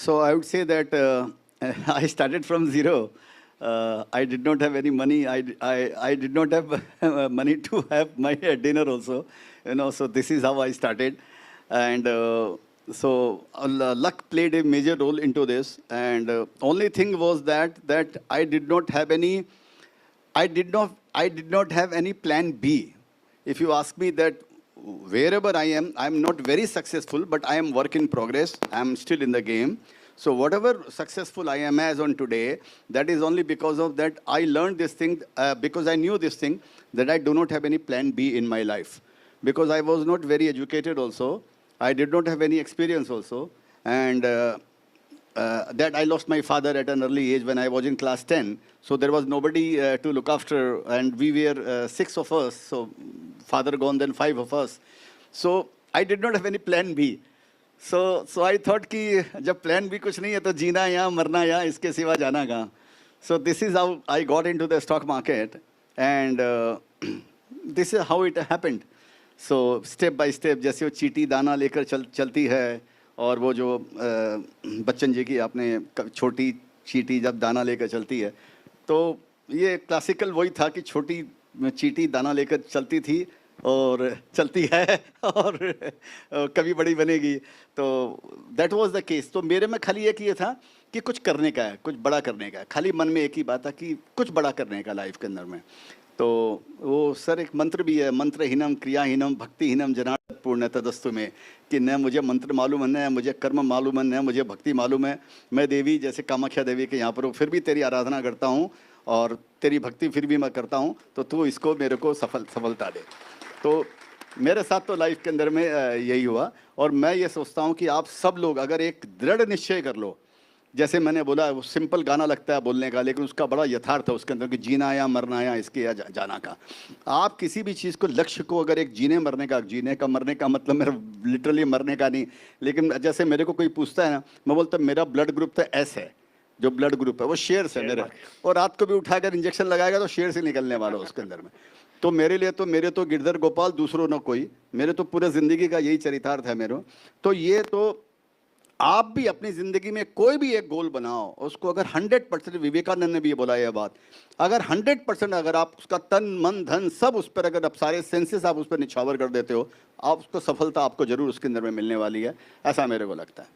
So I would say that I started from zero. I did not have any money. I did not have money to have my dinner also. So this is how I started. And luck played a major role into this. And only thing was that I did not have any, I did not have any plan B. If you ask me that wherever I am, I'm not very successful, but I am work in progress. I'm still in the game. So whatever successful I am as on today, that is only because of that I learned this thing, because I knew this thing, that I do not have any plan B in my life. Because I was not very educated also. I did not have any experience also. And that I lost my father at an early age when I was in class 10. So there was nobody to look after, and we were 6 of us. So father gone, then 5 of us. So I did not have any plan B. So I thought कि जब plan B कुछ नहीं है तो जीना यहाँ मरना यहाँ इसके सिवा जाना कहाँ. So this is how I got into the stock market, and this is how it happened. So step by step, जैसे वो चीटी दाना लेकर चलती है, और वो जो बच्चन जी की आपने छोटी चीटी जब दाना लेकर चलती है, तो ये क्लासिकल वही था कि छोटी चीटी दाना लेकर चलती थी और चलती है और कभी बड़ी बनेगी. तो दैट वाज द केस. तो मेरे में खाली एक ये था कि कुछ करने का है, कुछ बड़ा करने का है. खाली मन में एक ही बात था कि कुछ बड़ा करने का लाइफ के अंदर में. तो वो सर एक मंत्र भी है, मंत्रहीनम क्रियाहीनम भक्तिहीनम जनार्दन पूर्ण तदस्तु में, कि न मुझे मंत्र मालूम है, न मुझे कर्म मालूम है, न मुझे भक्ति मालूम है. मैं देवी जैसे कामाख्या देवी के यहाँ पर हूँ, फिर भी तेरी आराधना करता हूँ और तेरी भक्ति फिर भी मैं करता हूँ. तो तू इसको मेरे को सफलता दे. तो मेरे साथ तो लाइफ के अंदर में यही हुआ. और मैं ये सोचता हूँ कि आप सब लोग अगर एक दृढ़ निश्चय कर लो, जैसे मैंने बोला वो सिंपल गाना लगता है बोलने का, लेकिन उसका बड़ा यथार्थ है उसके अंदर कि जीना या मरना या इसके या जाना का. आप किसी भी चीज़ को, लक्ष्य को, अगर एक जीने का मरने का मतलब मेरा लिटरली मरने का नहीं, लेकिन जैसे मेरे को कोई पूछता है ना, मैं बोलता मेरा ब्लड ग्रुप तो एस है. जो ब्लड ग्रुप है वो शेयर्स है मेरा, और रात को भी उठाकर इंजेक्शन लगाएगा तो शेयर से निकलने वाला उसके अंदर में. तो मेरे लिए तो मेरे तो गिरधर गोपाल, दूसरों न कोई. मेरे तो पूरे ज़िंदगी का यही चरितार्थ है मेरे. तो ये तो आप भी अपनी ज़िंदगी में कोई भी एक गोल बनाओ, उसको अगर 100%, विवेकानंद ने भी ये बोला यह बात, अगर 100% अगर आप उसका तन मन धन सब उस पर, अगर आप सारे सेंसेस आप उस पर निछावर कर देते हो, आप उसको सफलता आपको ज़रूर उसके अंदर में मिलने वाली है. ऐसा मेरे को लगता है.